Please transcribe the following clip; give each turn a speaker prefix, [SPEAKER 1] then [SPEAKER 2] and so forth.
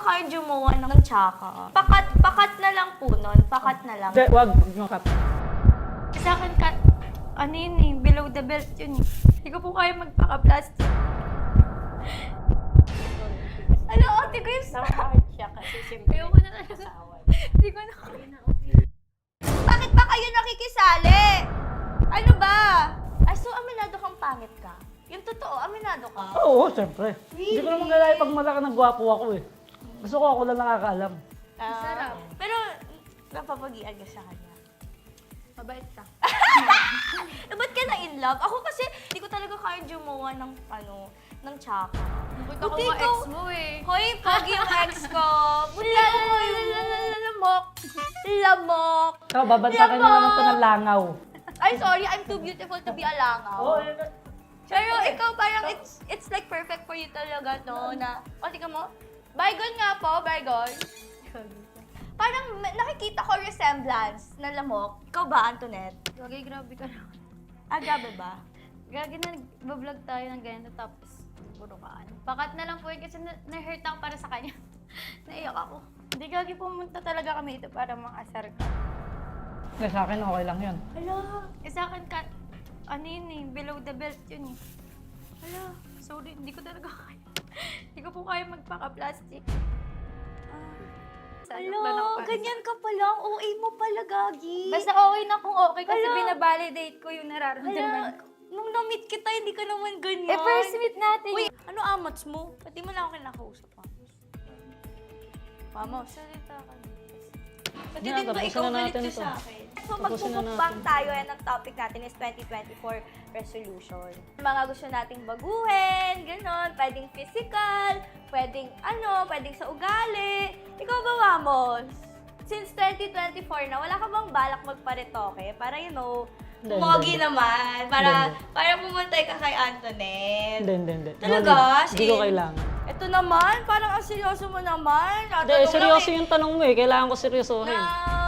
[SPEAKER 1] kayang jumawa ng tsaka. Pakat na lang po nun. Pakat na lang.
[SPEAKER 2] Hindi, wag yung cut.
[SPEAKER 3] Sa akin, ano yun eh, below the belt yun eh. Hindi ko po kaya magpaka-plastic.
[SPEAKER 1] Ano, ate ko yung
[SPEAKER 4] Hard siya kasi siyempre
[SPEAKER 3] Ayoko na talaga. Hindi ko na kaya.
[SPEAKER 1] Bakit ba kayo nakikisali? Ano ba? Ay, so aminado kang pangit ka? Yung totoo, aminado ka?
[SPEAKER 2] Oo, siyempre. Hindi ko naman galaya pag malaki ng gwapo ako eh. Gusto ko ako lang nakakaalam.
[SPEAKER 3] Sarap.
[SPEAKER 1] Pero, napapagian ka sa kanya.
[SPEAKER 3] Mabait ka.
[SPEAKER 1] Ba't ka na in love? Ako kasi, hindi ko talaga kaya jumawa ng, ng tsaka.
[SPEAKER 3] Nakita ko
[SPEAKER 1] Buti
[SPEAKER 3] nga
[SPEAKER 1] ikaw-
[SPEAKER 3] ex mo eh.
[SPEAKER 1] Hoy, pogi yung ex ko. Lamok. Lamok.
[SPEAKER 2] Ikaw, babantagan niyo naman ito ng langaw.
[SPEAKER 1] Ay, sorry, I'm too beautiful to be a langaw. Pero ikaw parang it's like perfect for you talaga, no? Na, tingnan mo. Bygone nga po, bygone. Parang nakikita ko resemblance na lamok. Ikaw ba, Antoinette?
[SPEAKER 3] Gagi, grabe ka naman.
[SPEAKER 1] Grabe ba?
[SPEAKER 3] Gagi na nag-vlog tayo ng ganito tapos puro ka ano. Pakat na lang po yun kasi na-hurt ako para sa kanya. Naiyak ako.
[SPEAKER 1] Hindi, Gagi, pumunta talaga kami ito para makasar ka.
[SPEAKER 2] Hindi, sa akin okay lang yun.
[SPEAKER 1] Hala.
[SPEAKER 3] Sa akin, ano yun eh, below the belt yun eh. Hala, sorry, hindi ko talaga kaya. Hindi ko po kaya magpaka-plastic.
[SPEAKER 1] Hala, ganyan ka pala. Ang OA mo pala, Gagi.
[SPEAKER 3] Basta okay na kung okay kasi
[SPEAKER 1] Hala.
[SPEAKER 3] binabalidate ko yung nararamdaman
[SPEAKER 1] Hala,
[SPEAKER 3] ko.
[SPEAKER 1] nung na-meet kita, hindi ka naman ganyan.
[SPEAKER 3] Eh, first meet natin.
[SPEAKER 1] Uy, ano amats mo? Pati mo lang ako kinakausap, Mamos. Mamos.
[SPEAKER 3] Salita ka.
[SPEAKER 1] Pati
[SPEAKER 2] Yan,
[SPEAKER 1] din ba
[SPEAKER 2] tapusin
[SPEAKER 1] ikaw
[SPEAKER 2] na
[SPEAKER 1] galit
[SPEAKER 2] natin
[SPEAKER 1] ka
[SPEAKER 2] to.
[SPEAKER 1] sa akin? So,
[SPEAKER 2] Tapusin na
[SPEAKER 1] magpupukbang
[SPEAKER 2] natin.
[SPEAKER 1] tayo and ang topic natin is 2024 resolution. Mga gusto nating baguhin, ganon. Pwedeng physical, pwedeng pwedeng sa ugali. Ikaw ba, Mamos? Since 2024 na, wala ka bang balak magparetoke? Para,
[SPEAKER 2] Hindi,
[SPEAKER 1] pogi
[SPEAKER 2] hindi.
[SPEAKER 1] naman. Para,
[SPEAKER 2] Hindi.
[SPEAKER 1] para pumuntay ka kay Antoinette.
[SPEAKER 2] Hindi.
[SPEAKER 1] Talaga?
[SPEAKER 2] Hindi ko
[SPEAKER 1] Shin?
[SPEAKER 2] kailangan.
[SPEAKER 1] Ito naman, parang ang seryoso mo naman.
[SPEAKER 2] Hindi, seryoso yung tanong mo eh. Kailangan ko seryosohin.
[SPEAKER 1] Na